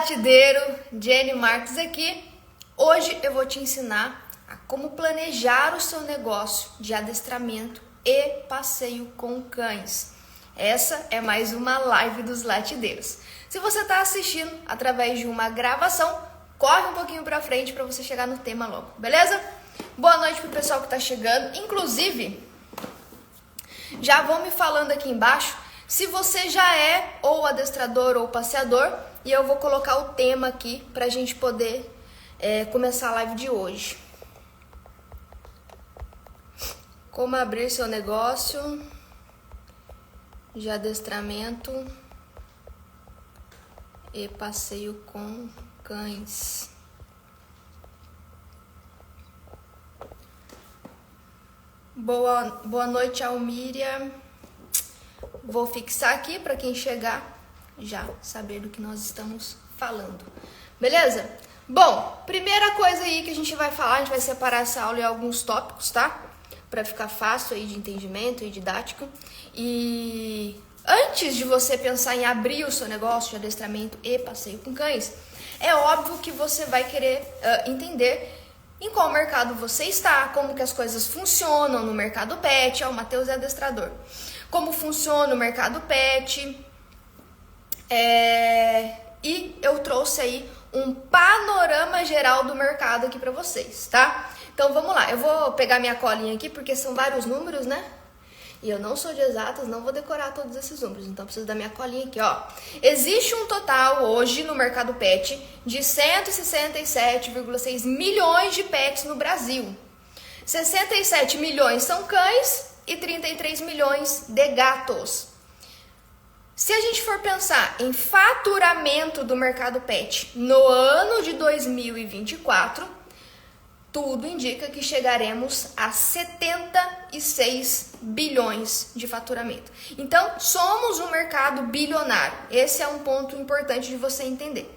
latideiro, Jenny Marques aqui. Hoje eu vou te ensinar a como planejar o seu negócio de adestramento e passeio com cães. Essa é mais uma live dos latideiros. Se você está assistindo através de uma gravação, corre um pouquinho para frente para você chegar no tema logo, beleza? Boa noite pro pessoal que está chegando. Inclusive, já vão me falando aqui embaixo se você já é ou adestrador ou passeador, e eu vou colocar o tema aqui para a gente poder começar a live de hoje. Como abrir seu negócio de adestramento e passeio com cães. Boa noite, Almíria. Vou fixar aqui para quem chegar já saber do que nós estamos falando. Beleza? Bom, primeira coisa aí que a gente vai falar, a gente vai separar essa aula em alguns tópicos, tá? Para ficar fácil aí de entendimento e didático. E antes de você pensar em abrir o seu negócio de adestramento e passeio com cães, é óbvio que você vai querer entender em qual mercado você está, como que as coisas funcionam no mercado pet. O Matheus é adestrador. Como funciona o mercado pet. E eu trouxe aí um panorama geral do mercado aqui para vocês, tá? Então vamos lá, eu vou pegar minha colinha aqui porque são vários números, né? E eu não sou de exatas, não vou decorar todos esses números, então preciso da minha colinha aqui, ó. Existe um total hoje no mercado pet de 167,6 milhões de pets no Brasil. 67 milhões são cães e 33 milhões de gatos. Se a gente for pensar em faturamento do mercado pet no ano de 2024, tudo indica que chegaremos a 76 bilhões de faturamento. Então, somos um mercado bilionário. Esse é um ponto importante de você entender.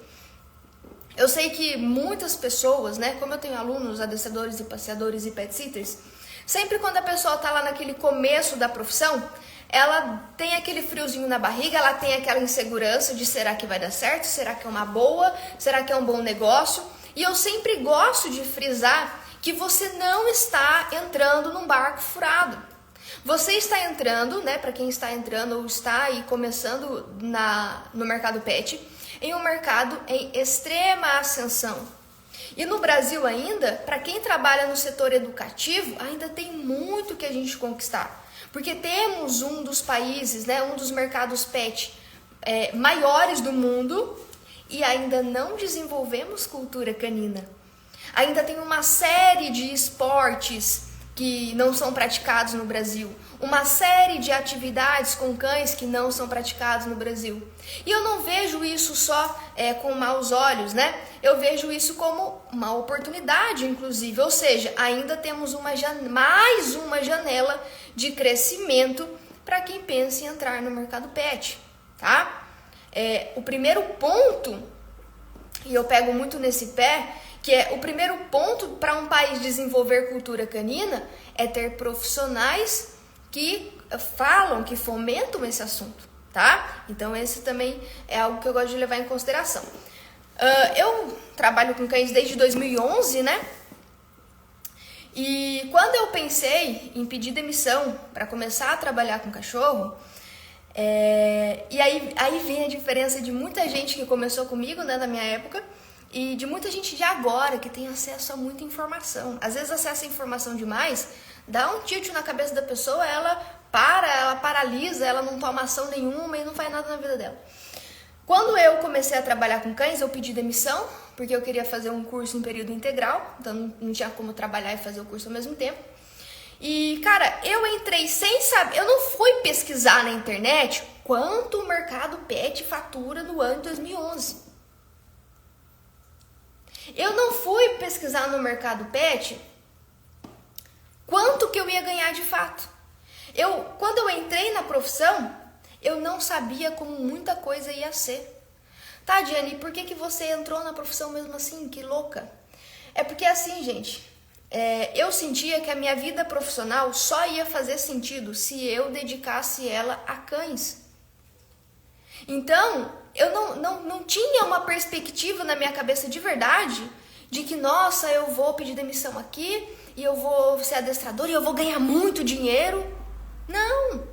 Eu sei que muitas pessoas, né, como eu tenho alunos, adestradores e passeadores e pet sitters, sempre quando a pessoa está lá naquele começo da profissão, ela tem aquele friozinho na barriga, ela tem aquela insegurança de será que vai dar certo? Será que é uma boa? Será que é um bom negócio? E eu sempre gosto de frisar que você não está entrando num barco furado. Você está entrando, né, para quem está entrando ou está aí começando no mercado pet, em um mercado em extrema ascensão. E no Brasil ainda, para quem trabalha no setor educativo, ainda tem muito que a gente conquistar. Porque temos um dos países, né, um dos mercados pet maiores do mundo e ainda não desenvolvemos cultura canina. Ainda tem uma série de esportes que não são praticados no Brasil. Uma série de atividades com cães que não são praticados no Brasil. E eu não vejo isso só com maus olhos, né? Eu vejo isso como uma oportunidade, inclusive. Ou seja, ainda temos mais uma janela de crescimento para quem pensa em entrar no mercado pet, tá? O primeiro ponto, e eu pego muito nesse pé, que é o primeiro ponto para um país desenvolver cultura canina é ter profissionais que falam, que fomentam esse assunto, tá? Então esse também é algo que eu gosto de levar em consideração. Eu trabalho com cães desde 2011, né? E quando eu pensei em pedir demissão para começar a trabalhar com cachorro, e aí vem a diferença de muita gente que começou comigo, né, na minha época, e de muita gente de agora que tem acesso a muita informação. Às vezes acessa a informação demais, dá um tilt na cabeça da pessoa, ela paralisa, ela não toma ação nenhuma e não faz nada na vida dela. Quando eu comecei a trabalhar com cães, eu pedi demissão, porque eu queria fazer um curso em período integral, então não tinha como trabalhar e fazer o curso ao mesmo tempo. E, cara, eu entrei sem saber, eu não fui pesquisar na internet quanto o mercado pet fatura no ano de 2011. Eu não fui pesquisar no mercado pet quanto que eu ia ganhar de fato. Quando eu entrei na profissão, eu não sabia como muita coisa ia ser. Tá, Diane, por que você entrou na profissão mesmo assim? Que louca. É porque assim, gente, eu sentia que a minha vida profissional só ia fazer sentido se eu dedicasse ela a cães. Então, eu não tinha uma perspectiva na minha cabeça de verdade de que, nossa, eu vou pedir demissão aqui e eu vou ser adestrador e eu vou ganhar muito dinheiro. Não.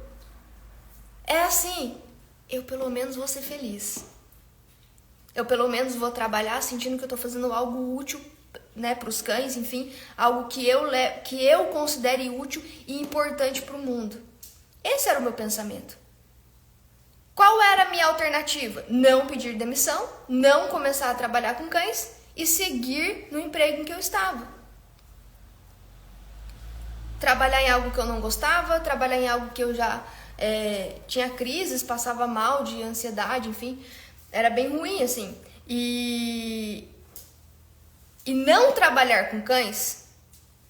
É assim, eu pelo menos vou ser feliz. Eu pelo menos vou trabalhar sentindo que eu estou fazendo algo útil, né, para os cães, enfim, algo que eu considere útil e importante para o mundo. Esse era o meu pensamento. Qual era a minha alternativa? Não pedir demissão, não começar a trabalhar com cães e seguir no emprego em que eu estava. Trabalhar em algo que eu não gostava, trabalhar em algo que eu já tinha crises, passava mal de ansiedade, enfim, era bem ruim, assim. E não trabalhar com cães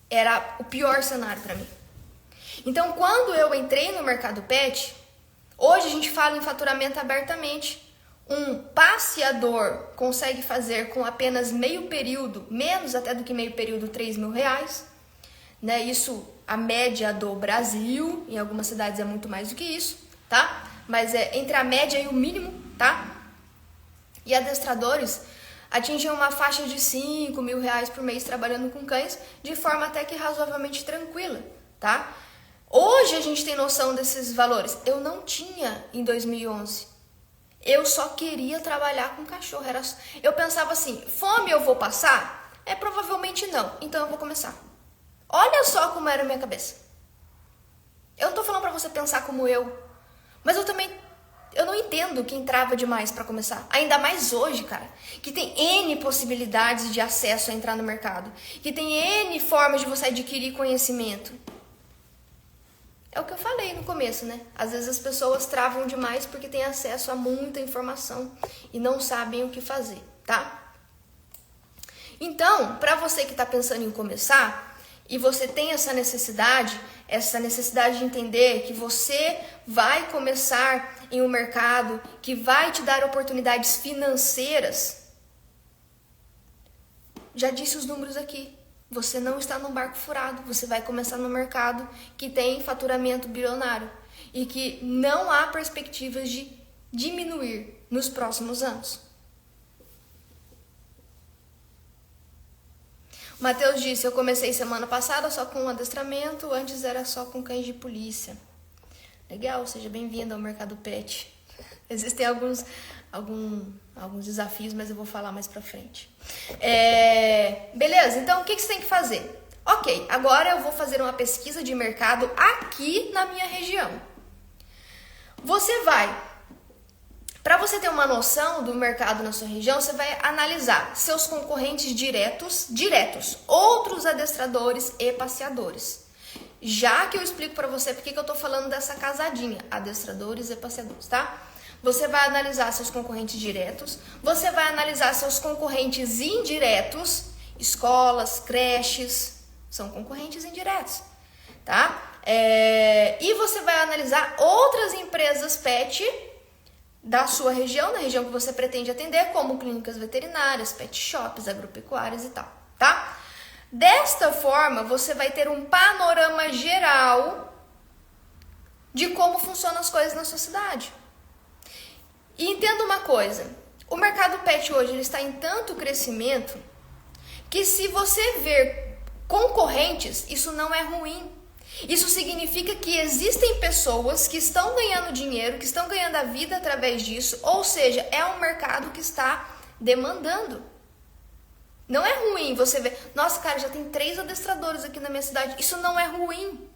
era o pior cenário para mim. Então, quando eu entrei no mercado pet, hoje a gente fala em faturamento abertamente. Um passeador consegue fazer com apenas meio período, menos até do que meio período, R$3.000. Né? Isso, a média do Brasil, em algumas cidades é muito mais do que isso, tá? Mas é entre a média e o mínimo, tá? E adestradores atingem uma faixa de R$5.000 por mês trabalhando com cães, de forma até que razoavelmente tranquila, tá? Hoje a gente tem noção desses valores. Eu não tinha em 2011. Eu só queria trabalhar com cachorro. Eu pensava assim, fome eu vou passar? Provavelmente não, então eu vou começar. Olha só como era a minha cabeça. Eu não tô falando pra você pensar como eu, mas eu não entendo quem trava demais pra começar. Ainda mais hoje, cara, que tem N possibilidades de acesso a entrar no mercado, que tem N formas de você adquirir conhecimento. É o que eu falei no começo, né? Às vezes as pessoas travam demais porque têm acesso a muita informação e não sabem o que fazer, tá? Então, para você que está pensando em começar e você tem essa necessidade de entender que você vai começar em um mercado que vai te dar oportunidades financeiras, já disse os números aqui. Você não está num barco furado, você vai começar no mercado que tem faturamento bilionário e que não há perspectivas de diminuir nos próximos anos. O Matheus disse, eu comecei semana passada só com adestramento, antes era só com cães de polícia. Legal, seja bem-vindo ao mercado pet. Existem alguns desafios, mas eu vou falar mais pra frente. Beleza, então o que você tem que fazer? Ok, agora eu vou fazer uma pesquisa de mercado aqui na minha região. Para você ter uma noção do mercado na sua região, você vai analisar seus concorrentes diretos, outros adestradores e passeadores. Já que eu explico para você porque que eu tô falando dessa casadinha, adestradores e passeadores, tá? Você vai analisar seus concorrentes diretos, você vai analisar seus concorrentes indiretos, escolas, creches, são concorrentes indiretos, tá? E você vai analisar outras empresas pet da sua região, na região que você pretende atender, como clínicas veterinárias, pet shops, agropecuárias e tal, tá? Desta forma, você vai ter um panorama geral de como funcionam as coisas na sua cidade. E entenda uma coisa, o mercado pet hoje ele está em tanto crescimento que se você ver concorrentes, isso não é ruim. Isso significa que existem pessoas que estão ganhando dinheiro, que estão ganhando a vida através disso, ou seja, é um mercado que está demandando. Não é ruim você ver, nossa, cara, já tem 3 adestradores aqui na minha cidade. Isso não é ruim.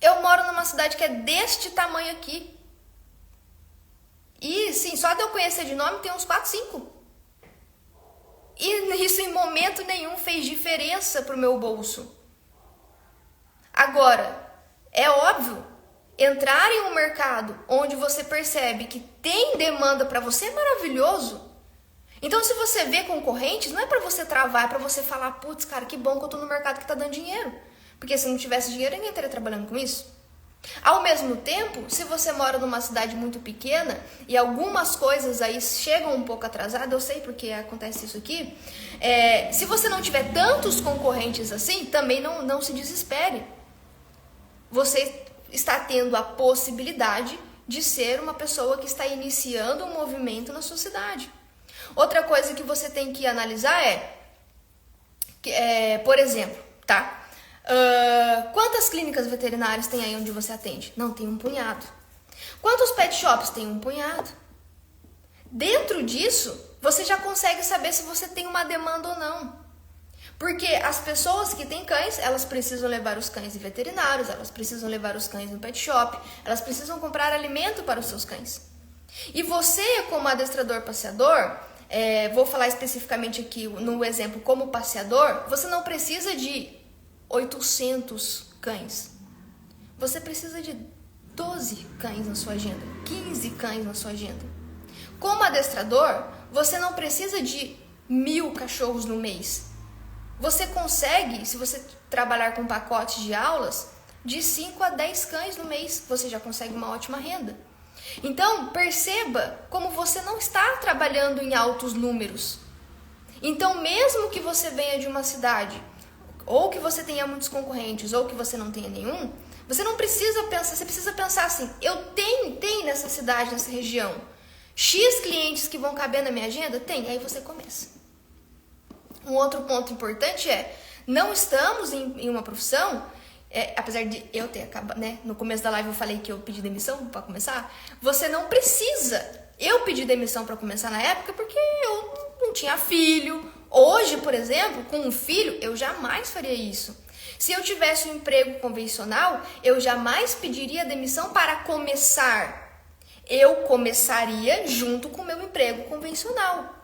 Eu moro numa cidade que é deste tamanho aqui. E sim, só de eu conhecer de nome tem uns 4, 5. E isso em momento nenhum fez diferença pro meu bolso. Agora, é óbvio, entrar em um mercado onde você percebe que tem demanda para você é maravilhoso. Então, se você vê concorrentes, não é para você travar, é para você falar, putz, cara, que bom que eu tô no mercado que tá dando dinheiro. Porque se não tivesse dinheiro, ninguém estaria trabalhando com isso. Ao mesmo tempo, se você mora numa cidade muito pequena e algumas coisas aí chegam um pouco atrasadas, eu sei porque acontece isso aqui, se você não tiver tantos concorrentes assim, também não se desespere. Você está tendo a possibilidade de ser uma pessoa que está iniciando um movimento na sua cidade. Outra coisa que você tem que analisar por exemplo, tá? Quantas clínicas veterinárias tem aí onde você atende? Não, tem um punhado. Quantos pet shops? Tem um punhado. Dentro disso, você já consegue saber se você tem uma demanda ou não. Porque as pessoas que têm cães, elas precisam levar os cães em veterinários, elas precisam levar os cães no pet shop, elas precisam comprar alimento para os seus cães. E você, como adestrador passeador, vou falar especificamente aqui no exemplo como passeador, você não precisa de 800 cães. Você precisa de 12 cães na sua agenda, 15 cães na sua agenda. Como adestrador, você não precisa de 1000 cachorros no mês. Você consegue, se você trabalhar com pacotes de aulas, de 5 a 10 cães no mês, você já consegue uma ótima renda. Então, perceba como você não está trabalhando em altos números. Então, mesmo que você venha de uma cidade, ou que você tenha muitos concorrentes, ou que você não tenha nenhum, você não precisa pensar, você precisa pensar assim, eu tenho nessa cidade, nessa região, X clientes que vão caber na minha agenda? Tem, aí você começa. Um outro ponto importante não estamos em uma profissão, apesar de eu ter acabado, né? No começo da live eu falei que eu pedi demissão para começar. Você não precisa. Eu pedi demissão para começar na época porque eu não tinha filho. Hoje, por exemplo, com um filho, eu jamais faria isso. Se eu tivesse um emprego convencional, eu jamais pediria demissão para começar. Eu começaria junto com o meu emprego convencional.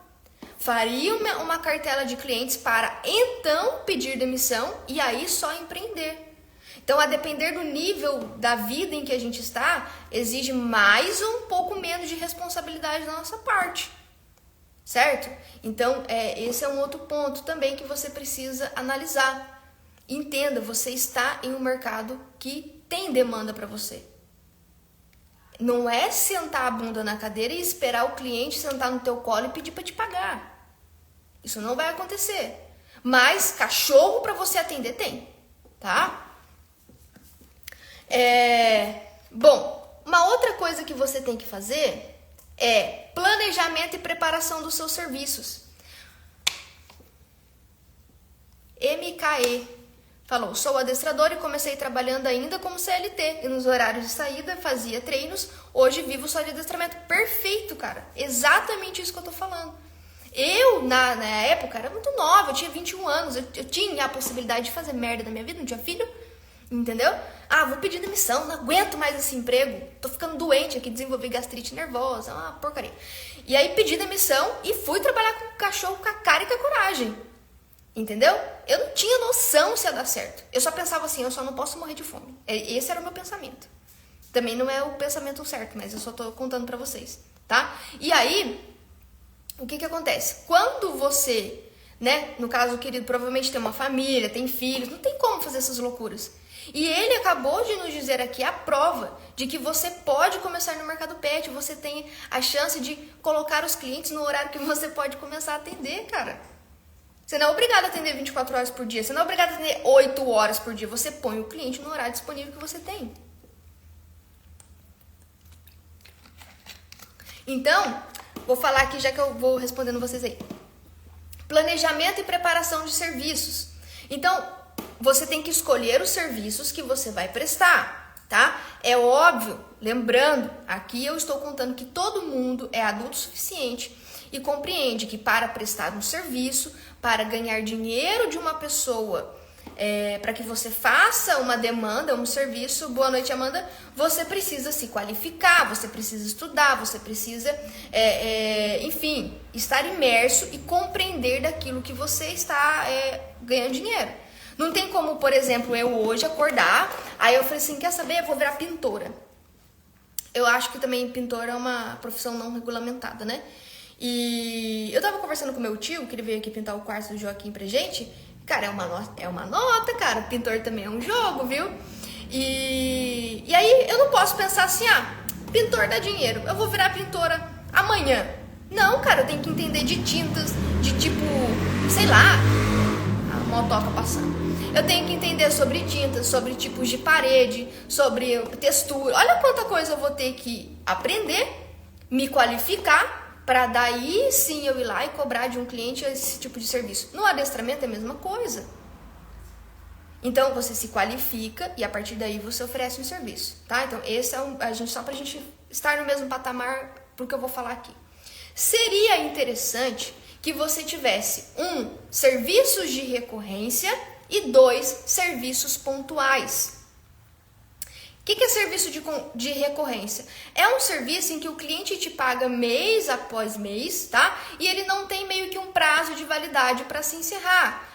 Faria uma cartela de clientes para então pedir demissão e aí só empreender. Então, a depender do nível da vida em que a gente está, exige mais ou um pouco menos de responsabilidade da nossa parte. Certo? Então, esse é um outro ponto também que você precisa analisar. Entenda, você está em um mercado que tem demanda para você. Não é sentar a bunda na cadeira e esperar o cliente sentar no teu colo e pedir para te pagar. Isso não vai acontecer. Mas cachorro para você atender tem, tá? Bom, uma outra coisa que você tem que fazer é planejamento e preparação dos seus serviços. MKE falou, sou adestrador e comecei trabalhando ainda como CLT. E nos horários de saída fazia treinos. Hoje vivo só de adestramento. Perfeito, cara. Exatamente isso que eu tô falando. Eu, na época, era muito nova. Eu tinha 21 anos. Eu tinha a possibilidade de fazer merda na minha vida. Não tinha filho. Entendeu? Vou pedir demissão. Não aguento mais esse emprego. Tô ficando doente aqui. Desenvolvi gastrite nervosa. Uma porcaria. E aí pedi demissão e fui trabalhar com o cachorro com a cara e com a coragem. Entendeu? Eu não tinha noção se ia dar certo. Eu só pensava assim, eu só não posso morrer de fome. Esse era o meu pensamento. Também não é o pensamento certo, mas eu só tô contando pra vocês, tá? E aí, o que acontece? Quando você, né, no caso o querido provavelmente tem uma família, tem filhos, não tem como fazer essas loucuras. E ele acabou de nos dizer aqui a prova de que você pode começar no mercado pet, você tem a chance de colocar os clientes no horário que você pode começar a atender, cara. Você não é obrigado a atender 24 horas por dia. Você não é obrigado a atender 8 horas por dia. Você põe o cliente no horário disponível que você tem. Então, vou falar aqui já que eu vou respondendo vocês aí. Planejamento e preparação de serviços. Então, você tem que escolher os serviços que você vai prestar, tá? É óbvio, lembrando, aqui eu estou contando que todo mundo é adulto o suficiente e compreende que para prestar um serviço, para ganhar dinheiro de uma pessoa, para que você faça uma demanda, um serviço, boa noite Amanda, você precisa se qualificar, você precisa estudar, você precisa, enfim, estar imerso e compreender daquilo que você está ganhando dinheiro. Não tem como, por exemplo, eu hoje acordar, aí eu falei assim, quer saber, eu vou virar pintora. Eu acho que também pintora é uma profissão não regulamentada, né? E eu tava conversando com meu tio, que ele veio aqui pintar o quarto do Joaquim pra gente. Cara, é uma nota, cara. Pintor também é um jogo, viu? E aí eu não posso pensar assim, pintor dá dinheiro, eu vou virar pintora amanhã. Não, cara, eu tenho que entender de tintas, de tipo, sei lá, a motoca passando. Eu tenho que entender sobre tintas, sobre tipos de parede, sobre textura. Olha quanta coisa eu vou ter que aprender, me qualificar, para daí sim eu ir lá e cobrar de um cliente esse tipo de serviço. No adestramento é a mesma coisa. Então você se qualifica e a partir daí você oferece um serviço, tá? Então esse é só pra gente estar no mesmo patamar porque eu vou falar aqui. Seria interessante que você tivesse 1, serviços de recorrência e 2, serviços pontuais. O que é serviço de recorrência? É um serviço em que o cliente te paga mês após mês, tá? E ele não tem meio que um prazo de validade para se encerrar.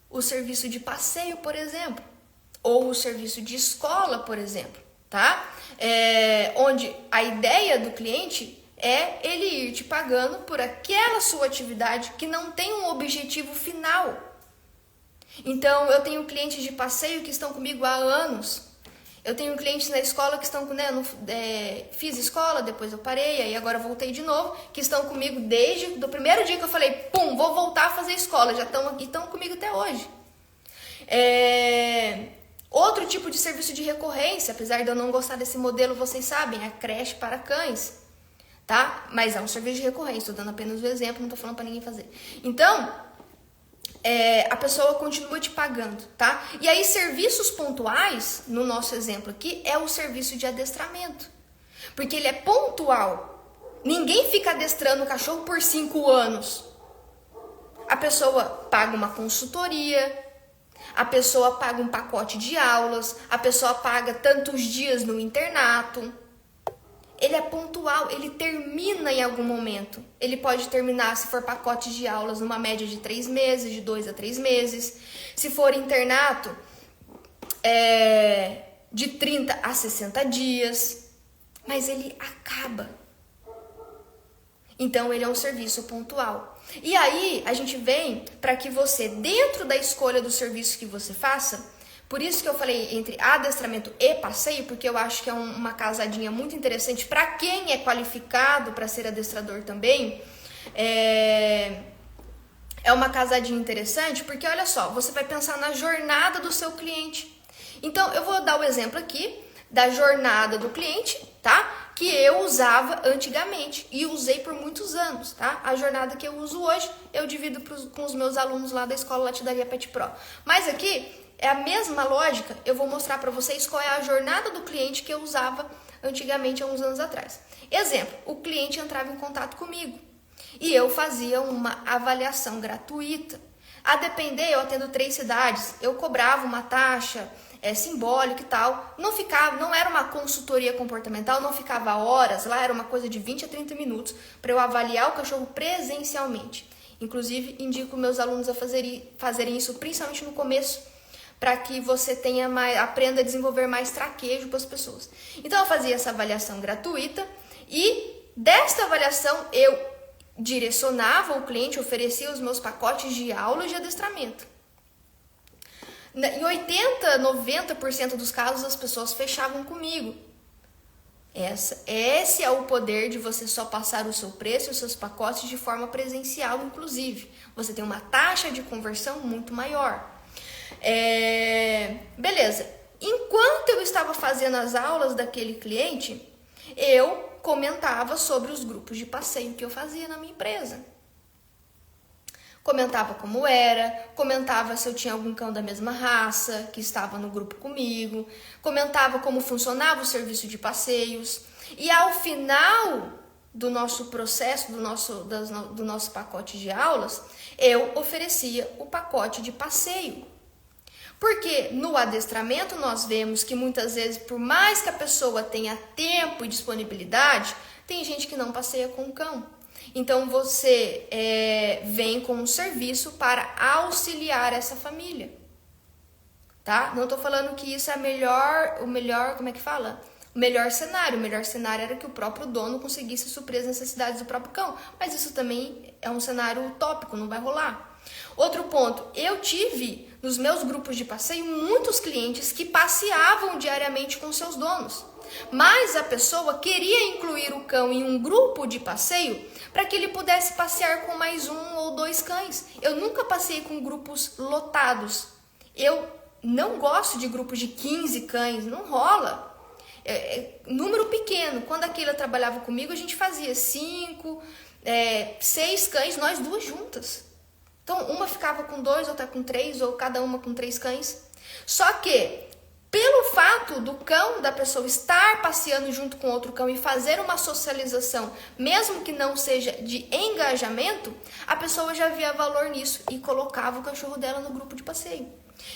O serviço de passeio, por exemplo, ou o serviço de escola, por exemplo, tá? Onde a ideia do cliente é ele ir te pagando por aquela sua atividade que não tem um objetivo final. Então, eu tenho clientes de passeio que estão comigo há anos. Eu tenho clientes na escola que estão, né, fiz escola, depois eu parei, aí agora voltei de novo, que estão comigo desde o primeiro dia que eu falei, pum, vou voltar a fazer escola, já estão aqui, estão comigo até hoje. Outro tipo de serviço de recorrência, apesar de eu não gostar desse modelo, vocês sabem, é a creche para cães, tá? Mas é um serviço de recorrência, estou dando apenas o exemplo, não estou falando para ninguém fazer. Então, a pessoa continua te pagando, tá? E aí, serviços pontuais, no nosso exemplo aqui, é o serviço de adestramento. Porque ele é pontual. Ninguém fica adestrando o cachorro por 5 anos. A pessoa paga uma consultoria, a pessoa paga um pacote de aulas, a pessoa paga tantos dias no internato. Ele é pontual, ele termina em algum momento. Ele pode terminar, se for pacote de aulas, numa média de 3 meses, de 2 a 3 meses. Se for internato, de 30 a 60 dias. Mas ele acaba. Então, ele é um serviço pontual. E aí, a gente vem para que você, dentro da escolha do serviço que você faça, por isso que eu falei entre adestramento e passeio, porque eu acho que é uma casadinha muito interessante para quem é qualificado para ser adestrador também. É uma casadinha interessante porque, olha só, você vai pensar na jornada do seu cliente. Então, eu vou dar o exemplo aqui da jornada do cliente, tá? Que eu usava antigamente e usei por muitos anos, tá? A jornada que eu uso hoje, eu divido com os meus alunos lá da Escola Latidaria Pet Pro. Mas aqui é a mesma lógica, eu vou mostrar para vocês qual é a jornada do cliente que eu usava antigamente, há uns anos atrás. Exemplo, o cliente entrava em contato comigo e eu fazia uma avaliação gratuita. A depender, eu atendo 3 cidades, eu cobrava uma taxa simbólica e tal. Não era uma consultoria comportamental, não ficava horas lá, era uma coisa de 20 a 30 minutos para eu avaliar o cachorro presencialmente. Inclusive, indico meus alunos a fazerem isso, principalmente no começo, para que você aprenda a desenvolver mais traquejo com as pessoas. Então, eu fazia essa avaliação gratuita e desta avaliação eu direcionava o cliente, oferecia os meus pacotes de aula de adestramento. Em 80%, 90% dos casos, as pessoas fechavam comigo. Esse é o poder de você só passar o seu preço e os seus pacotes de forma presencial, inclusive. Você tem uma taxa de conversão muito maior. Beleza. Enquanto eu estava fazendo as aulas daquele cliente, eu comentava sobre os grupos de passeio que eu fazia na minha empresa. Comentava como era, comentava se eu tinha algum cão da mesma raça que estava no grupo comigo, comentava como funcionava o serviço de passeios. E ao final do nosso processo, do nosso pacote de aulas, eu oferecia o pacote de passeio. Porque no adestramento nós vemos que muitas vezes, por mais que a pessoa tenha tempo e disponibilidade, tem gente que não passeia com o cão. Então você vem com um serviço para auxiliar essa família, tá? Não estou falando que isso é o melhor, como é que fala? O melhor cenário. O melhor cenário era que o próprio dono conseguisse suprir as necessidades do próprio cão. Mas isso também é um cenário utópico, não vai rolar. Outro ponto, eu tive nos meus grupos de passeio muitos clientes que passeavam diariamente com seus donos. Mas a pessoa queria incluir o cão em um grupo de passeio para que ele pudesse passear com mais 1 ou 2 cães. Eu nunca passei com grupos lotados. Eu não gosto de grupos de 15 cães, não rola. Número pequeno. Quando a Keila trabalhava comigo, a gente fazia 5, 6 cães, nós duas juntas. Então, uma ficava com 2, outra com 3, ou cada uma com 3 cães. Só que, pelo fato do cão da pessoa estar passeando junto com outro cão e fazer uma socialização, mesmo que não seja de engajamento, a pessoa já via valor nisso e colocava o cachorro dela no grupo de passeio.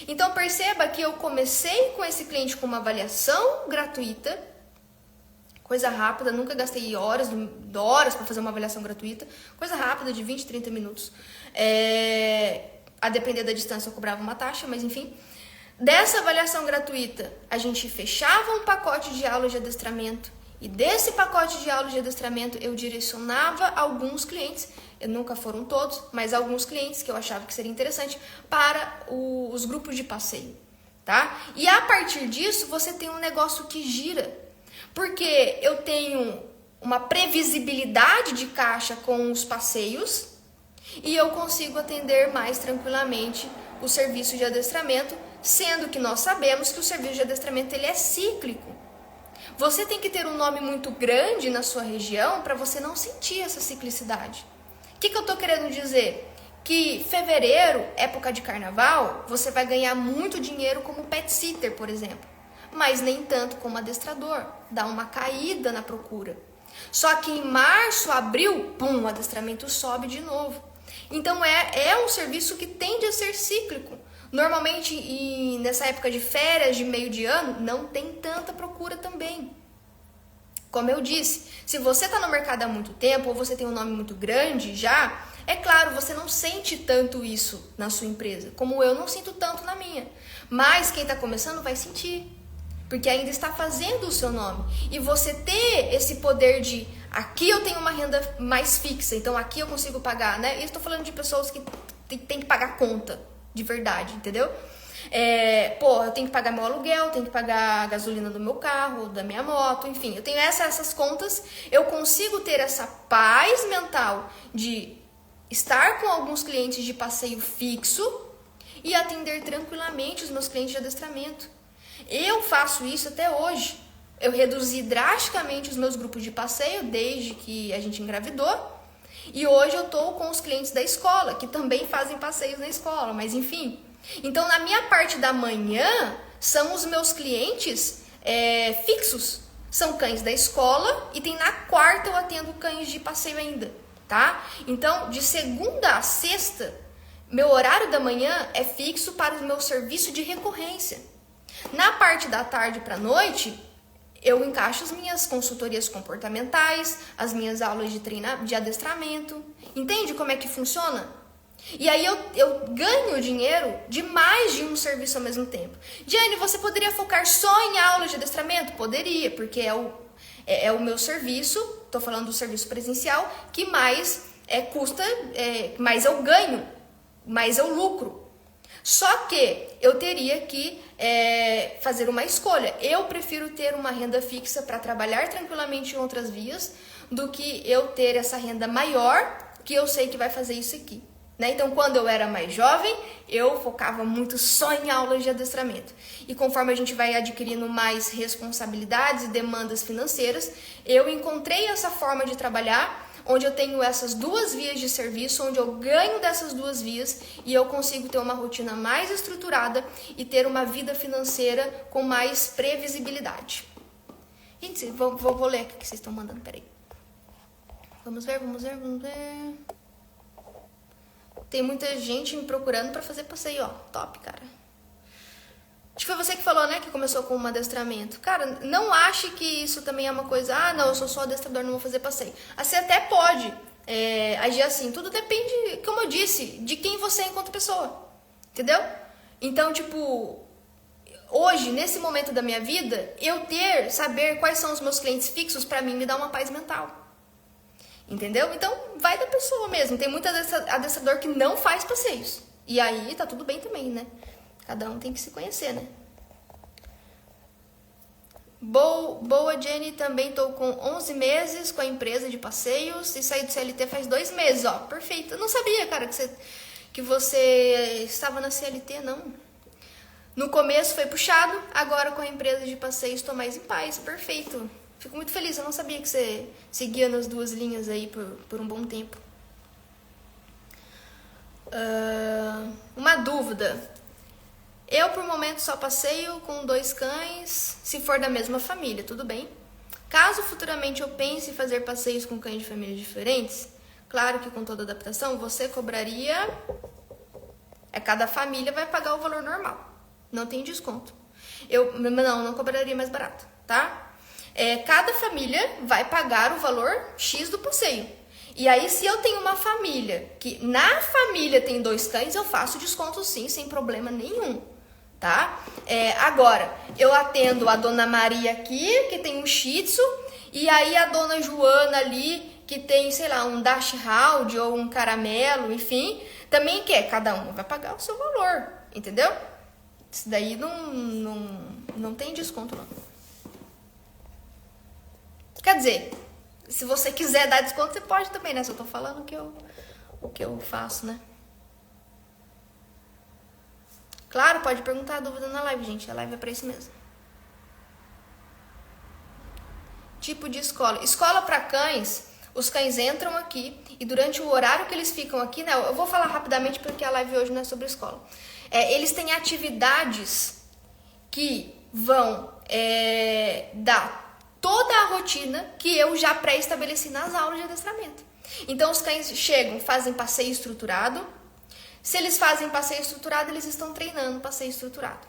Então perceba que eu comecei com esse cliente com uma avaliação gratuita, coisa rápida, nunca gastei horas para fazer uma avaliação gratuita, coisa rápida de 20, 30 minutos. A depender da distância eu cobrava uma taxa, mas enfim. Dessa avaliação gratuita, a gente fechava um pacote de aulas de adestramento e desse pacote de aulas de adestramento eu direcionava alguns clientes, nunca foram todos, mas alguns clientes que eu achava que seria interessante para os grupos de passeio, tá? E a partir disso você tem um negócio que gira, porque eu tenho uma previsibilidade de caixa com os passeios e eu consigo atender mais tranquilamente o serviço de adestramento, sendo que nós sabemos que o serviço de adestramento ele é cíclico. Você tem que ter um nome muito grande na sua região para você não sentir essa ciclicidade. O que eu estou querendo dizer? Que fevereiro, época de carnaval, você vai ganhar muito dinheiro como pet sitter, por exemplo. Mas nem tanto como adestrador. Dá uma caída na procura. Só que em março, abril, pum, o adestramento sobe de novo. Então é um serviço que tende a ser cíclico. Normalmente, nessa época de férias, de meio de ano, não tem tanta procura também. Como eu disse, se você está no mercado há muito tempo ou você tem um nome muito grande já, é claro, você não sente tanto isso na sua empresa, como eu não sinto tanto na minha. Mas quem está começando vai sentir, porque ainda está fazendo o seu nome. E você ter esse poder de, aqui eu tenho uma renda mais fixa, então aqui eu consigo pagar, né? Eu estou falando de pessoas que têm que pagar conta, de verdade, entendeu? Eu tenho que pagar meu aluguel, tenho que pagar a gasolina do meu carro, da minha moto, enfim, eu tenho essas contas, eu consigo ter essa paz mental de estar com alguns clientes de passeio fixo e atender tranquilamente os meus clientes de adestramento. Eu faço isso até hoje. Eu reduzi drasticamente os meus grupos de passeio desde que a gente engravidou. E hoje eu estou com os clientes da escola, que também fazem passeios na escola, mas enfim. Então, na minha parte da manhã, são os meus clientes fixos. São cães da escola e na quarta eu atendo cães de passeio ainda, tá? Então, de segunda a sexta, meu horário da manhã é fixo para o meu serviço de recorrência. Na parte da tarde para a noite, eu encaixo as minhas consultorias comportamentais, as minhas aulas de adestramento. Entende como é que funciona? E aí eu ganho dinheiro de mais de um serviço ao mesmo tempo. Diane, você poderia focar só em aulas de adestramento? Poderia, porque é o meu serviço, estou falando do serviço presencial, que mais custa, mais eu ganho, mais eu lucro. Só que eu teria que fazer uma escolha. Eu prefiro ter uma renda fixa para trabalhar tranquilamente em outras vias do que eu ter essa renda maior que eu sei que vai fazer isso aqui. Né? Então, quando eu era mais jovem, eu focava muito só em aulas de adestramento. E conforme a gente vai adquirindo mais responsabilidades e demandas financeiras, eu encontrei essa forma de trabalhar onde eu tenho essas duas vias de serviço, onde eu ganho dessas duas vias e eu consigo ter uma rotina mais estruturada e ter uma vida financeira com mais previsibilidade. Gente, vou ler o que vocês estão mandando, peraí. Vamos ver. Tem muita gente me procurando para fazer passeio, ó, top, cara. Acho que foi você que falou, né, que começou com um adestramento. Cara, não ache que isso também é uma coisa, não, eu sou só adestrador, não vou fazer passeio. Você até pode agir assim, tudo depende, como eu disse, de quem você é enquanto pessoa, entendeu? Então, tipo, hoje, nesse momento da minha vida, saber quais são os meus clientes fixos, pra mim, me dá uma paz mental. Entendeu? Então, vai da pessoa mesmo. Tem muito adestrador que não faz passeios. E aí, tá tudo bem também, né? Cada um tem que se conhecer, né? Boa, Jenny. Também tô com 11 meses com a empresa de passeios e saí do CLT faz 2 meses, ó. Perfeito. Eu não sabia, cara, que você estava na CLT, não. No começo foi puxado, agora com a empresa de passeio estou mais em paz, perfeito. Fico muito feliz, eu não sabia que você seguia nas duas linhas aí por um bom tempo. Uma dúvida. Eu, por momento, só passeio com 2 cães, se for da mesma família, tudo bem. Caso futuramente eu pense em fazer passeios com cães de famílias diferentes, claro que com toda adaptação, você cobraria... cada família vai pagar o valor normal, não tem desconto. Eu não cobraria mais barato, tá? Cada família vai pagar o valor X do passeio. E aí, se eu tenho uma família que na família tem 2 cães, eu faço desconto sim, sem problema nenhum, tá? Agora, eu atendo a Dona Maria aqui, que tem um Shih Tzu, e aí a Dona Joana ali, que tem, sei lá, um Dachshund ou um caramelo, enfim, também quer. Cada um vai pagar o seu valor, entendeu? Isso daí não tem desconto, não. Quer dizer, se você quiser dar desconto, você pode também, né? Só tô falando o que eu faço, né? Claro, pode perguntar a dúvida na live, gente. A live é pra isso mesmo. Tipo de escola. Escola para cães, os cães entram aqui e durante o horário que eles ficam aqui, né? Eu vou falar rapidamente porque a live hoje não é sobre escola. Eles têm atividades que vão dar toda a rotina que eu já pré-estabeleci nas aulas de adestramento. Então, os cães chegam, fazem passeio estruturado. Se eles fazem passeio estruturado, eles estão treinando passeio estruturado.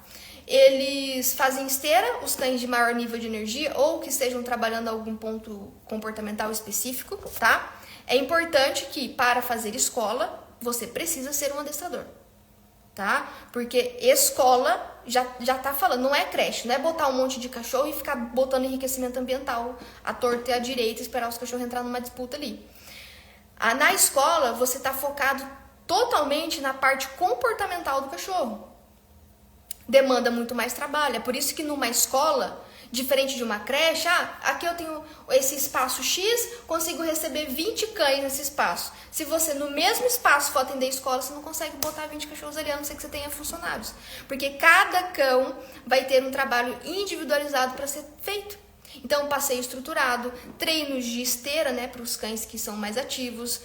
Eles fazem esteira, os cães de maior nível de energia ou que estejam trabalhando algum ponto comportamental específico, tá? É importante que, para fazer escola, você precisa ser um adestrador, tá? Porque escola já tá falando, não é creche, não é botar um monte de cachorro e ficar botando enriquecimento ambiental à torta e à direita e esperar os cachorros entrar numa disputa ali. Na escola, você tá focado totalmente na parte comportamental do cachorro. Demanda muito mais trabalho. É por isso que numa escola, diferente de uma creche, aqui eu tenho esse espaço X, consigo receber 20 cães nesse espaço. Se você no mesmo espaço for atender a escola, você não consegue botar 20 cachorros ali, a não ser que você tenha funcionários. Porque cada cão vai ter um trabalho individualizado para ser feito. Então, passeio estruturado, treinos de esteira, né, para os cães que são mais ativos.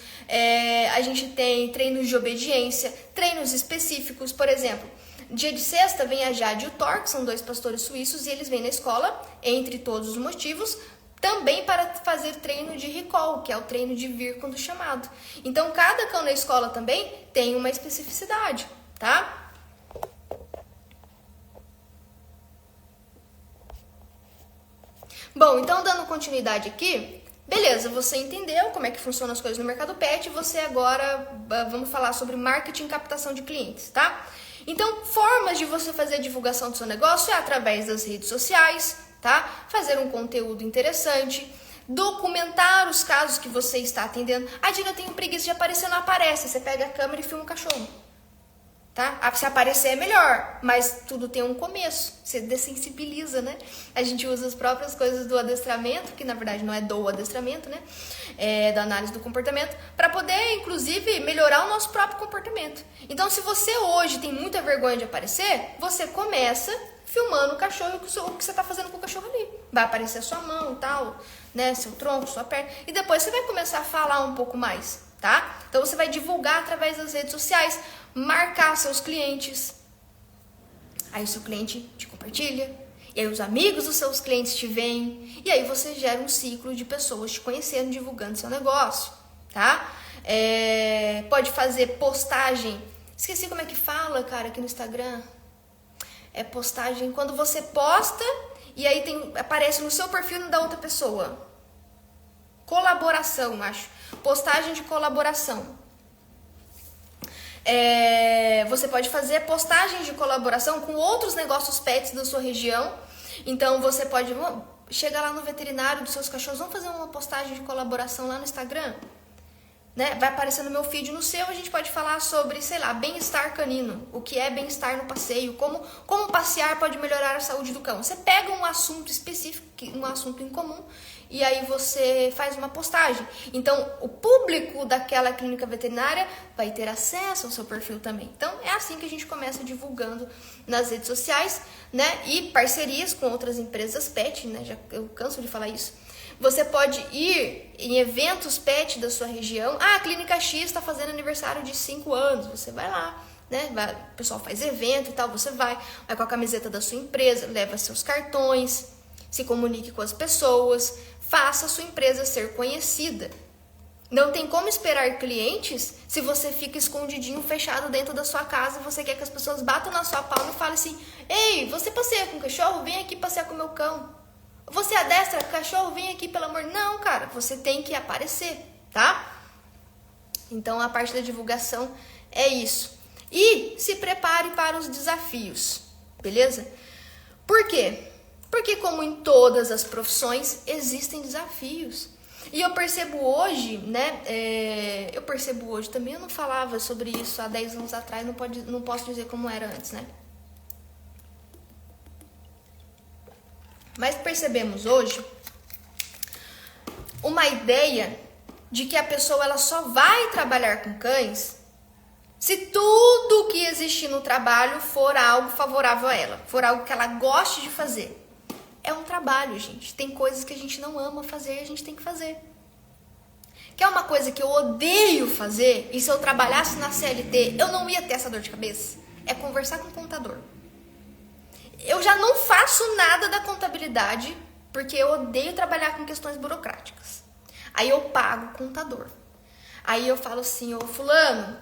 A gente tem treinos de obediência, treinos específicos, por exemplo. Dia de sexta vem a Jade e o Thor, que são 2 pastores suíços, e eles vêm na escola, entre todos os motivos, também para fazer treino de recall, que é o treino de vir quando chamado. Então, cada cão na escola também tem uma especificidade, tá? Bom, então dando continuidade aqui, beleza, você entendeu como é que funcionam as coisas no mercado pet, você agora, vamos falar sobre marketing e captação de clientes, tá? Então, formas de você fazer a divulgação do seu negócio é através das redes sociais, tá? Fazer um conteúdo interessante, documentar os casos que você está atendendo. Dina, eu tenho preguiça de aparecer, não aparece. Você pega a câmera e filma o cachorro, tá? Se aparecer é melhor, mas tudo tem um começo. Você dessensibiliza, né? A gente usa as próprias coisas do adestramento, que na verdade não é do adestramento, né? Da análise do comportamento, para poder, inclusive, melhorar o nosso próprio comportamento. Então, se você hoje tem muita vergonha de aparecer, você começa filmando o cachorro e o que você está fazendo com o cachorro ali. Vai aparecer a sua mão e tal, né? Seu tronco, sua perna. E depois você vai começar a falar um pouco mais, tá? Então, você vai divulgar através das redes sociais, marcar seus clientes. Aí o seu cliente te compartilha. E aí os amigos dos seus clientes te veem. E aí você gera um ciclo de pessoas te conhecendo, divulgando seu negócio, tá? Pode fazer postagem. Esqueci como é que fala, cara, aqui no Instagram. É postagem quando você posta e aí aparece no seu perfil da outra pessoa. Colaboração, acho. Postagem de colaboração. Você pode fazer postagens de colaboração com outros negócios pets da sua região. Então, você pode chegar lá no veterinário dos seus cachorros, vamos fazer uma postagem de colaboração lá no Instagram? né? Vai aparecer no meu feed, no seu, a gente pode falar sobre, sei lá, bem-estar canino, o que é bem-estar no passeio, como passear pode melhorar a saúde do cão. Você pega um assunto específico, um assunto em comum, e aí você faz uma postagem. Então, o público daquela clínica veterinária vai ter acesso ao seu perfil também. Então, é assim que a gente começa divulgando nas redes sociais, né? E parcerias com outras empresas pet, né? Eu canso de falar isso. Você pode ir em eventos pet da sua região. Ah, a Clínica X está fazendo aniversário de 5 anos. Você vai lá, né? O pessoal faz evento e tal. Você vai com a camiseta da sua empresa, leva seus cartões, se comunique com as pessoas, faça a sua empresa ser conhecida. Não tem como esperar clientes se você fica escondidinho, fechado dentro da sua casa e você quer que as pessoas batam na sua palma e falem assim: ei, você passeia com o cachorro? Vem aqui passear com o meu cão. Você adestra cachorro? Vem aqui, pelo amor. Não, cara, você tem que aparecer, tá? Então, a parte da divulgação é isso. E se prepare para os desafios, beleza? Por quê? Porque, como em todas as profissões, existem desafios. E eu percebo hoje, né? Eu percebo hoje também, eu não falava sobre isso há 10 anos atrás, não posso dizer como era antes, né? Mas percebemos hoje uma ideia de que a pessoa ela só vai trabalhar com cães se tudo que existe no trabalho for algo favorável a ela, for algo que ela goste de fazer. É um trabalho, gente. Tem coisas que a gente não ama fazer e a gente tem que fazer. Quer uma coisa que eu odeio fazer e se eu trabalhasse na CLT eu não ia ter essa dor de cabeça? É conversar com o contador. Eu já não faço nada da contabilidade porque eu odeio trabalhar com questões burocráticas. Aí eu pago o contador. Aí eu falo assim: ô fulano,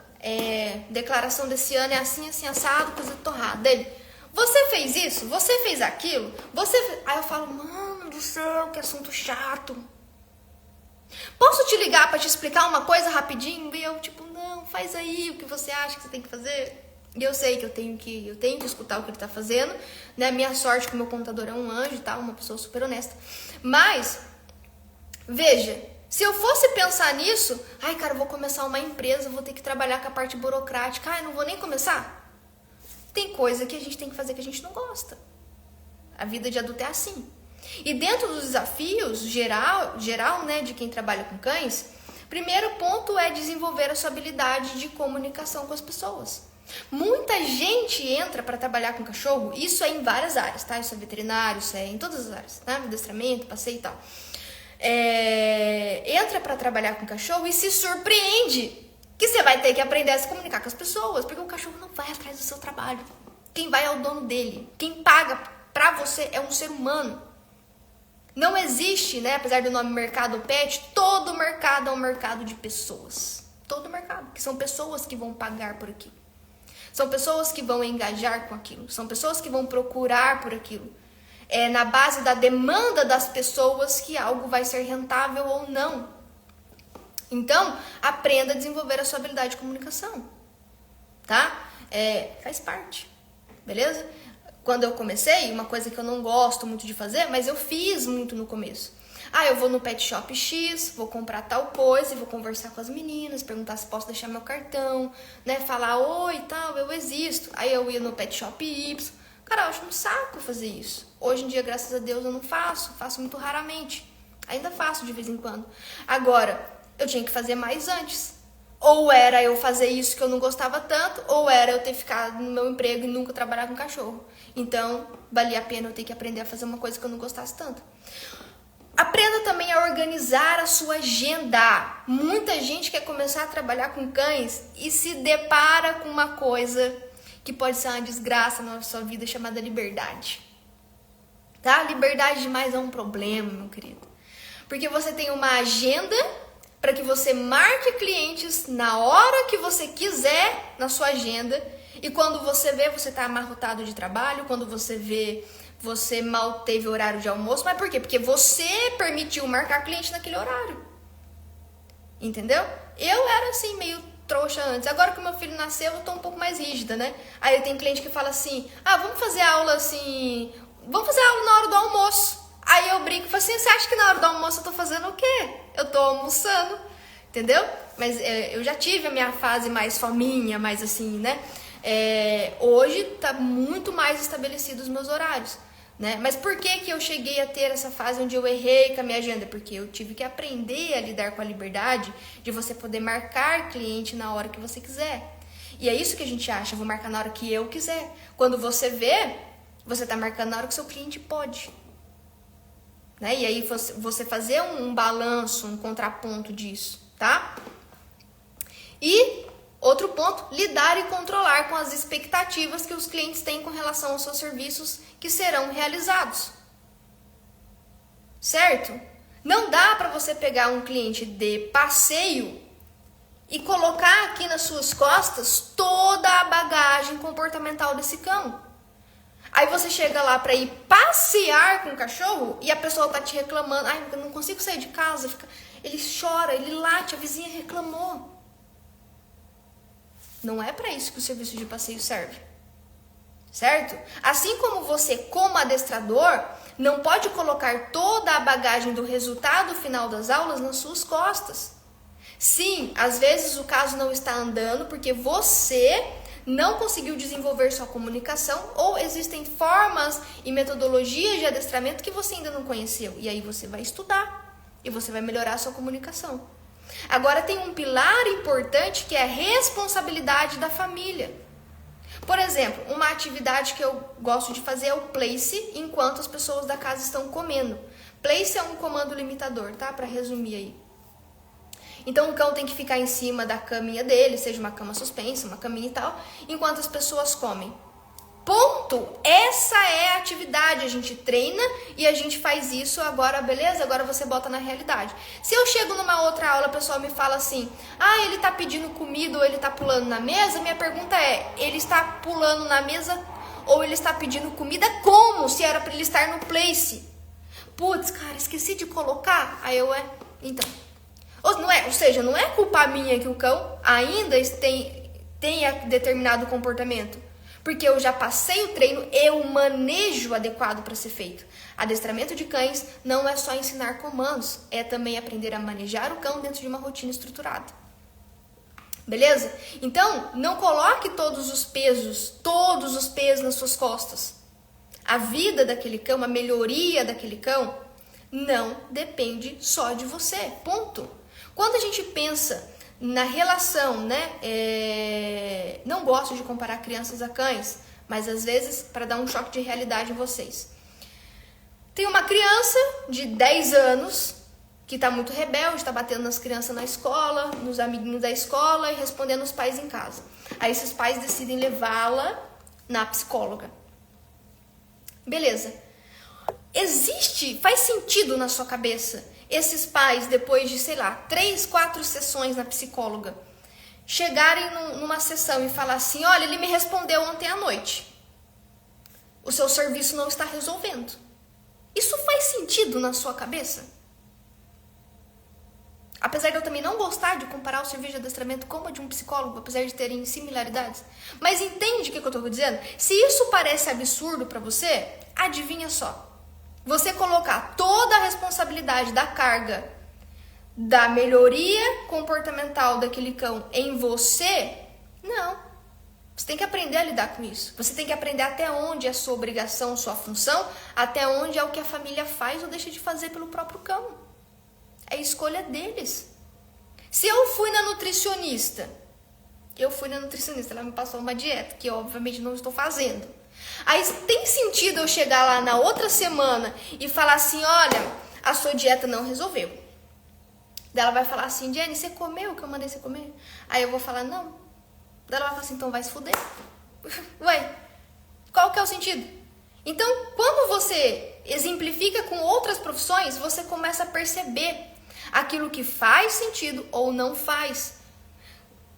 declaração desse ano é assim, assim, assado, coisa torrada. Ele: você fez isso? Você fez aquilo? Aí eu falo: mano do céu, que assunto chato. Posso te ligar para te explicar uma coisa rapidinho? E eu tipo: não, faz aí o que você acha que você tem que fazer. E eu sei que eu tenho que escutar o que ele tá fazendo, né? Minha sorte que o meu contador é um anjo e tal, uma pessoa super honesta. Mas, veja, se eu fosse pensar nisso, ai, cara, eu vou começar uma empresa, vou ter que trabalhar com a parte burocrática, ai, não vou nem começar. Tem coisa que a gente tem que fazer que a gente não gosta. A vida de adulto é assim. E dentro dos desafios geral, né, de quem trabalha com cães, primeiro ponto é desenvolver a sua habilidade de comunicação com as pessoas. Muita gente entra para trabalhar com cachorro, isso é em várias áreas, tá? Isso é veterinário, isso é em todas as áreas, tá? Adestramento, passeio e tal. Entra para trabalhar com cachorro e se surpreende que você vai ter que aprender a se comunicar com as pessoas, porque o cachorro não vai atrás do seu trabalho. Quem vai é o dono dele. Quem paga para você é um ser humano. Não existe, né? Apesar do nome mercado pet, todo mercado é um mercado de pessoas. Todo mercado, que são pessoas que vão pagar por aquilo. São pessoas que vão engajar com aquilo. São pessoas que vão procurar por aquilo. É na base da demanda das pessoas que algo vai ser rentável ou não. Então, aprenda a desenvolver a sua habilidade de comunicação. Tá? Faz parte. Beleza? Quando eu comecei, uma coisa que eu não gosto muito de fazer, mas eu fiz muito no começo. Eu vou no pet shop X, vou comprar tal coisa, vou conversar com as meninas, perguntar se posso deixar meu cartão, né? Falar: oi, tal, eu existo. Aí eu ia no pet shop Y. Cara, eu acho um saco fazer isso. Hoje em dia, graças a Deus, eu não faço muito raramente. Ainda faço de vez em quando. Agora, eu tinha que fazer mais antes. Ou era eu fazer isso que eu não gostava tanto, ou era eu ter ficado no meu emprego e nunca trabalhar com cachorro. Então, valia a pena eu ter que aprender a fazer uma coisa que eu não gostasse tanto. Aprenda também a organizar a sua agenda. Muita gente quer começar a trabalhar com cães e se depara com uma coisa que pode ser uma desgraça na sua vida, chamada liberdade. Tá? Liberdade demais é um problema, meu querido. Porque você tem uma agenda para que você marque clientes na hora que você quiser na sua agenda. E quando você vê, você tá amarrotado de trabalho. Quando você vê, você mal teve horário de almoço. Mas por quê? Porque você permitiu marcar cliente naquele horário. Entendeu? Eu era assim, meio trouxa antes. Agora que o meu filho nasceu, eu tô um pouco mais rígida, né? Aí tem cliente que fala assim: vamos fazer aula assim... Vamos fazer aula na hora do almoço. Aí eu brinco e falo assim: você acha que na hora do almoço eu tô fazendo o quê? Eu tô almoçando. entendeu? Mas eu já tive a minha fase mais fominha, mais assim, né? Hoje tá muito mais estabelecidos os meus horários, né? Mas por que eu cheguei a ter essa fase onde eu errei com a minha agenda? Porque eu tive que aprender a lidar com a liberdade de você poder marcar cliente na hora que você quiser. E é isso que a gente acha, eu vou marcar na hora que eu quiser. Quando você vê, você tá marcando na hora que o seu cliente pode. Né? E aí você fazer um balanço, um contraponto disso, tá? E outro ponto, lidar e controlar com as expectativas que os clientes têm com relação aos seus serviços que serão realizados. Certo? Não dá para você pegar um cliente de passeio e colocar aqui nas suas costas toda a bagagem comportamental desse cão. Aí você chega lá para ir passear com o cachorro e a pessoa tá te reclamando. Ai, eu não consigo sair de casa. Ele chora, ele late, a vizinha reclamou. Não é para isso que o serviço de passeio serve. Certo? Assim como você, como adestrador, não pode colocar toda a bagagem do resultado final das aulas nas suas costas. Sim, às vezes o caso não está andando porque você não conseguiu desenvolver sua comunicação ou existem formas e metodologias de adestramento que você ainda não conheceu. E aí você vai estudar e você vai melhorar a sua comunicação. Agora tem um pilar importante que é a responsabilidade da família. Por exemplo, uma atividade que eu gosto de fazer é o place enquanto as pessoas da casa estão comendo. Place é um comando limitador, tá? Para resumir aí. Então o cão tem que ficar em cima da caminha dele, seja uma cama suspensa, uma caminha e tal, enquanto as pessoas comem. Ponto! Essa é a atividade, a gente treina e a gente faz isso agora, beleza? Agora você bota na realidade. Se eu chego numa outra aula, o pessoal me fala assim, ele tá pedindo comida ou ele tá pulando na mesa, minha pergunta é, ele está pulando na mesa ou ele está pedindo comida como? Se era para ele estar no place. Putz, cara, esqueci de colocar. Aí então... Ou seja, não é culpa minha que o cão ainda tenha determinado comportamento. Porque eu já passei o treino e o manejo adequado para ser feito. Adestramento de cães não é só ensinar comandos, é também aprender a manejar o cão dentro de uma rotina estruturada. Beleza? Então, não coloque todos os pesos nas suas costas. A vida daquele cão, a melhoria daquele cão, não depende só de você. Ponto. Quando a gente pensa na relação, né? Não gosto de comparar crianças a cães, mas às vezes para dar um choque de realidade em vocês. Tem uma criança de 10 anos que está muito rebelde, está batendo nas crianças na escola, nos amiguinhos da escola e respondendo os pais em casa. Aí esses pais decidem levá-la na psicóloga. Beleza. Faz sentido na sua cabeça esses pais, depois de, 3, 4 sessões na psicóloga, chegarem numa sessão e falar assim, olha, ele me respondeu ontem à noite. O seu serviço não está resolvendo. Isso faz sentido na sua cabeça? Apesar de eu também não gostar de comparar o serviço de adestramento com o de um psicólogo, apesar de terem similaridades. Mas entende o que eu estou dizendo? Se isso parece absurdo para você, adivinha só. Você colocar toda a responsabilidade da carga da melhoria comportamental daquele cão em você, não. Você tem que aprender a lidar com isso. Você tem que aprender até onde é a sua obrigação, sua função, até onde é o que a família faz ou deixa de fazer pelo próprio cão. É escolha deles. Se eu fui na nutricionista, ela me passou uma dieta, que eu obviamente não estou fazendo. Aí tem sentido eu chegar lá na outra semana e falar assim, olha, a sua dieta não resolveu. Daí ela vai falar assim, Jenny, você comeu o que eu mandei você comer? Aí eu vou falar, não. Daí ela vai falar assim, então vai se fuder. Ué, qual que é o sentido? Então, quando você exemplifica com outras profissões, você começa a perceber aquilo que faz sentido ou não faz.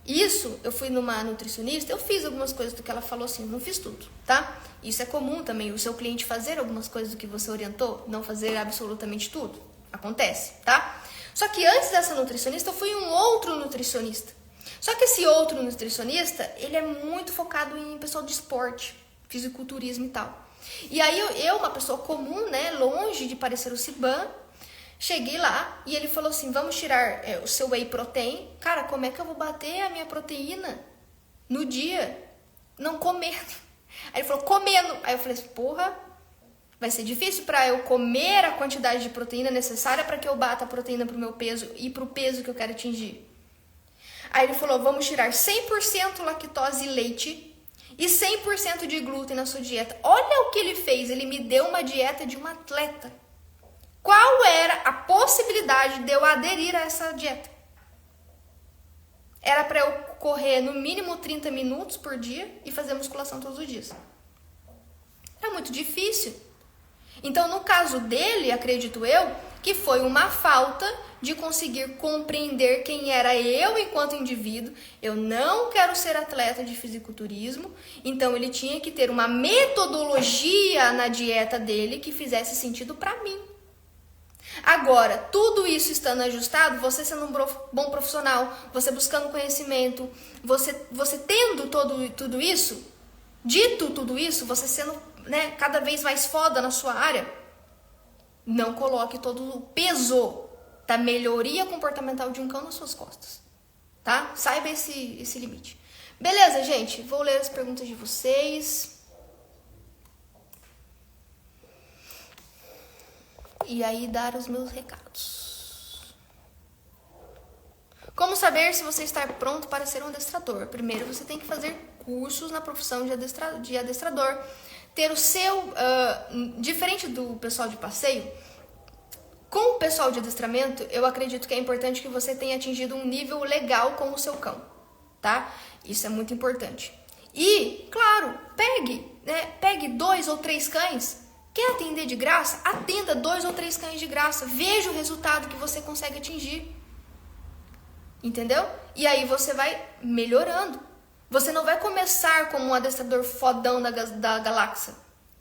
Isso, eu fui numa nutricionista, eu fiz algumas coisas do que ela falou assim, não fiz tudo, tá? Isso é comum também, o seu cliente fazer algumas coisas do que você orientou, não fazer absolutamente tudo. Acontece, tá? Só que antes dessa nutricionista, eu fui um outro nutricionista. Só que esse outro nutricionista, ele é muito focado em pessoal de esporte, fisiculturismo e tal. E aí eu uma pessoa comum, né, longe de parecer o Ciban, Cheguei lá e ele falou assim, vamos tirar o seu whey protein. Cara, como é que eu vou bater a minha proteína no dia? Não comendo. Aí ele falou, comendo. Aí eu falei assim, porra, vai ser difícil para eu comer a quantidade de proteína necessária para que eu bata a proteína pro meu peso e pro peso que eu quero atingir. Aí ele falou, vamos tirar 100% lactose e leite e 100% de glúten na sua dieta. Olha o que ele fez, ele me deu uma dieta de um atleta. Qual era a possibilidade de eu aderir a essa dieta? Era para eu correr no mínimo 30 minutos por dia e fazer musculação todos os dias. É muito difícil. Então, no caso dele, acredito eu, que foi uma falta de conseguir compreender quem era eu enquanto indivíduo. Eu não quero ser atleta de fisiculturismo, então ele tinha que ter uma metodologia na dieta dele que fizesse sentido para mim. Agora, tudo isso estando ajustado, você sendo um bom profissional, você buscando conhecimento, você tendo tudo isso, dito tudo isso, você sendo, né, cada vez mais foda na sua área, não coloque todo o peso da melhoria comportamental de um cão nas suas costas, tá? Saiba esse limite. Beleza, gente? Vou ler as perguntas de vocês. E aí dar os meus recados. Como saber se você está pronto para ser um adestrador? Primeiro, você tem que fazer cursos na profissão de adestrador. Ter o seu... diferente do pessoal de passeio, com o pessoal de adestramento, eu acredito que é importante que você tenha atingido um nível legal com o seu cão, tá? Isso é muito importante. E, claro, pegue 2 ou 3 cães. Quer atender de graça? Atenda 2 ou 3 cães de graça. Veja o resultado que você consegue atingir. Entendeu? E aí você vai melhorando. Você não vai começar como um adestrador fodão da galáxia.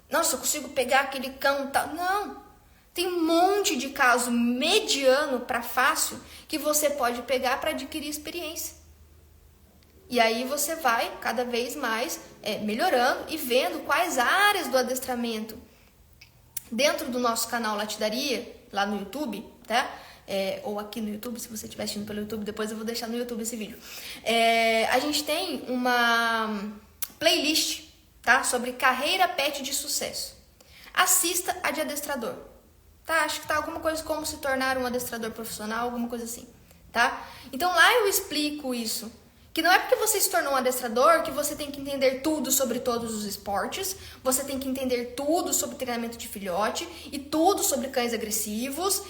Nossa, eu consigo pegar aquele cão e tal. Não. Tem um monte de caso mediano para fácil que você pode pegar para adquirir experiência. E aí você vai cada vez mais melhorando e vendo quais áreas do adestramento dentro do nosso canal Latidaria, lá no YouTube, tá? Ou aqui no YouTube, se você estiver assistindo pelo YouTube, depois eu vou deixar no YouTube esse vídeo. A gente tem uma playlist, tá? Sobre carreira pet de sucesso. Assista a de adestrador, tá? Acho que tá alguma coisa como se tornar um adestrador profissional, alguma coisa assim, tá? Então lá eu explico isso. Que não é porque você se tornou um adestrador que você tem que entender tudo sobre todos os esportes, você tem que entender tudo sobre treinamento de filhote e tudo sobre cães agressivos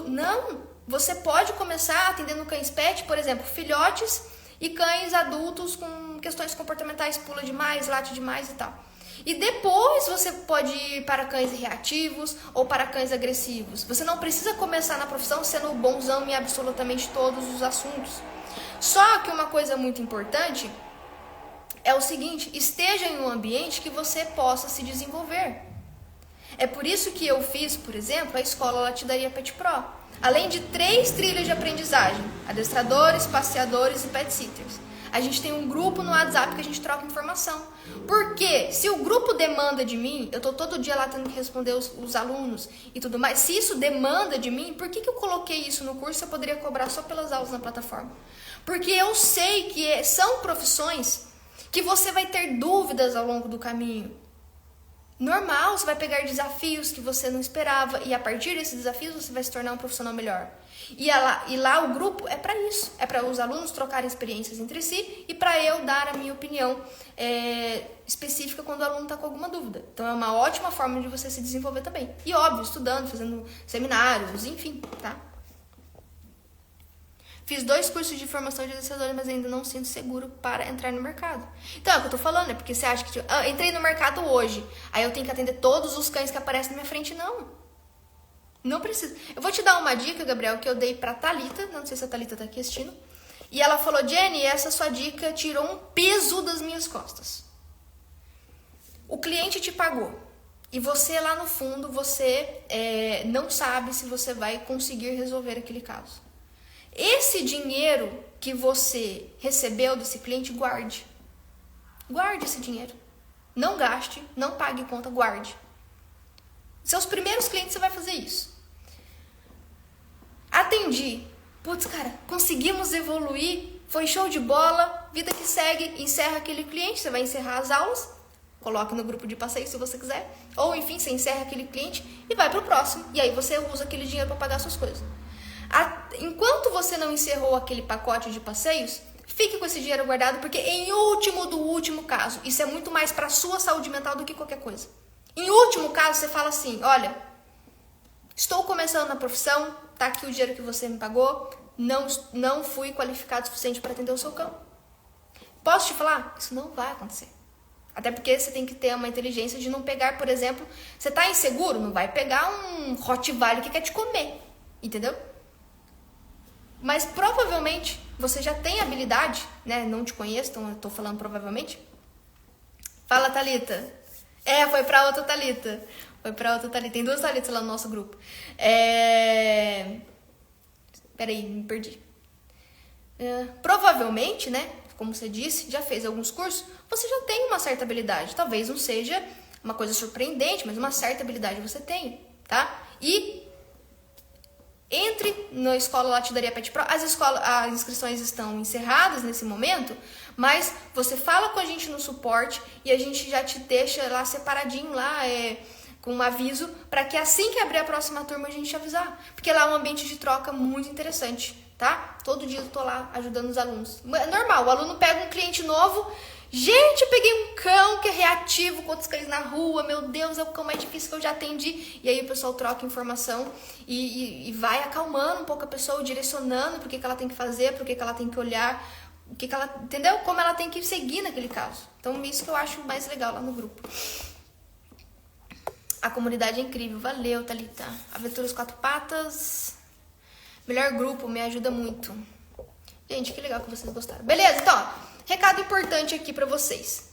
Não, você pode começar atendendo cães pet, por exemplo, filhotes e cães adultos com questões comportamentais, pula demais, late demais e tal. E depois você pode ir para cães reativos ou para cães agressivos. Você não precisa começar na profissão sendo bonzão em absolutamente todos os assuntos. Só que uma coisa muito importante é o seguinte, esteja em um ambiente que você possa se desenvolver. É por isso que eu fiz, por exemplo, a escola Latidaria Pet Pro. Além de 3 trilhas de aprendizagem, adestradores, passeadores e pet sitters. A gente tem um grupo no WhatsApp que a gente troca informação. Porque se o grupo demanda de mim, eu tô todo dia lá tendo que responder os alunos e tudo mais. Se isso demanda de mim, por que eu coloquei isso no curso se eu poderia cobrar só pelas aulas na plataforma? Porque eu sei que são profissões que você vai ter dúvidas ao longo do caminho. Normal, você vai pegar desafios que você não esperava e a partir desses desafios você vai se tornar um profissional melhor. E lá o grupo é para isso, é para os alunos trocarem experiências entre si e para eu dar a minha opinião específica quando o aluno está com alguma dúvida. Então é uma ótima forma de você se desenvolver também. E óbvio, estudando, fazendo seminários, enfim, tá? Fiz 2 cursos de formação de adestrador, mas ainda não sinto seguro para entrar no mercado. Então, é o que eu tô falando, é porque você acha que entrei no mercado hoje, aí eu tenho que atender todos os cães que aparecem na minha frente. Não. Não precisa. Eu vou te dar uma dica, Gabriel, que eu dei pra Thalita, não sei se a Thalita tá aqui assistindo, e ela falou, Jenny, essa sua dica tirou um peso das minhas costas. O cliente te pagou, e você lá no fundo, você não sabe se você vai conseguir resolver aquele caso. Esse dinheiro que você recebeu desse cliente, guarde. Guarde esse dinheiro. Não gaste, não pague conta, guarde. Seus primeiros clientes você vai fazer isso. Atendi. Putz, cara, conseguimos evoluir, foi show de bola, vida que segue, encerra aquele cliente, você vai encerrar as aulas, coloque no grupo de passeio se você quiser, ou enfim, você encerra aquele cliente e vai pro próximo, e aí você usa aquele dinheiro para pagar suas coisas. Enquanto você não encerrou aquele pacote de passeios, fique com esse dinheiro guardado, porque em último do último caso, isso é muito mais para sua saúde mental do que qualquer coisa. Em último caso, você fala assim, olha, estou começando na profissão, tá aqui o dinheiro que você me pagou, não fui qualificado o suficiente para atender o seu cão. Posso te falar? Isso não vai acontecer. Até porque você tem que ter uma inteligência de não pegar, por exemplo, você tá inseguro, não vai pegar um Rottweiler que quer te comer, entendeu? Mas provavelmente você já tem habilidade, né? Não te conheço, então eu tô falando provavelmente. Fala, Thalita. Foi pra outra Thalita. Tem 2 Thalitas lá no nosso grupo. Peraí, me perdi. Provavelmente, né? Como você disse, já fez alguns cursos, você já tem uma certa habilidade. Talvez não seja uma coisa surpreendente, mas uma certa habilidade você tem, tá? E entre na Escola Latidaria Pet Pro, as inscrições estão encerradas nesse momento, mas você fala com a gente no suporte e a gente já te deixa lá separadinho, lá com um aviso, para que assim que abrir a próxima turma a gente te avisar. Porque lá é um ambiente de troca muito interessante, tá? Todo dia eu tô lá ajudando os alunos. É normal, o aluno pega um cliente novo, gente, eu peguei um cão que é reativo com outros cães na rua, meu Deus, é o cão mais difícil que eu já atendi. E aí o pessoal troca informação e vai acalmando um pouco a pessoa, direcionando por que ela tem que fazer, por que ela tem que olhar, o que ela, entendeu? Como ela tem que seguir naquele caso. Então isso que eu acho mais legal lá no grupo. A comunidade é incrível, valeu, Thalita. Aventuras 4 Patas, melhor grupo, me ajuda muito. Gente, que legal que vocês gostaram. Beleza, então, ó, recado importante aqui pra vocês.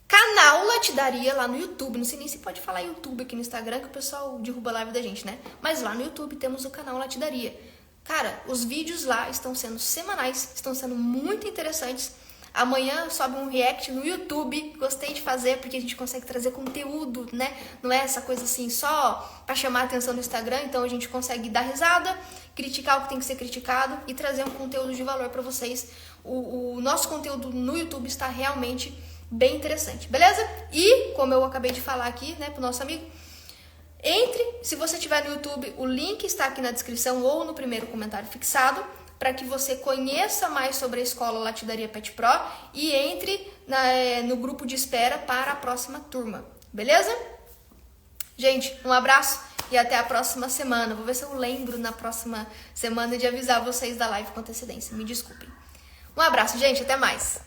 Canal Latidaria lá no YouTube. Não sei nem se pode falar YouTube aqui no Instagram, que o pessoal derruba a live da gente, né? Mas lá no YouTube temos o canal Latidaria. Cara, os vídeos lá estão sendo semanais, estão sendo muito interessantes. Amanhã sobe um react no YouTube. Gostei de fazer porque a gente consegue trazer conteúdo, né? Não é essa coisa assim só pra chamar a atenção no Instagram. Então a gente consegue dar risada, criticar o que tem que ser criticado e trazer um conteúdo de valor pra vocês. O nosso conteúdo no YouTube está realmente bem interessante, beleza? E, como eu acabei de falar aqui, né, pro nosso amigo, se você estiver no YouTube, o link está aqui na descrição ou no primeiro comentário fixado, para que você conheça mais sobre a Escola Latidaria Pet Pro e entre no grupo de espera para a próxima turma, beleza? Gente, um abraço e até a próxima semana. Vou ver se eu lembro na próxima semana de avisar vocês da live com antecedência. Me desculpem. Um abraço, gente. Até mais.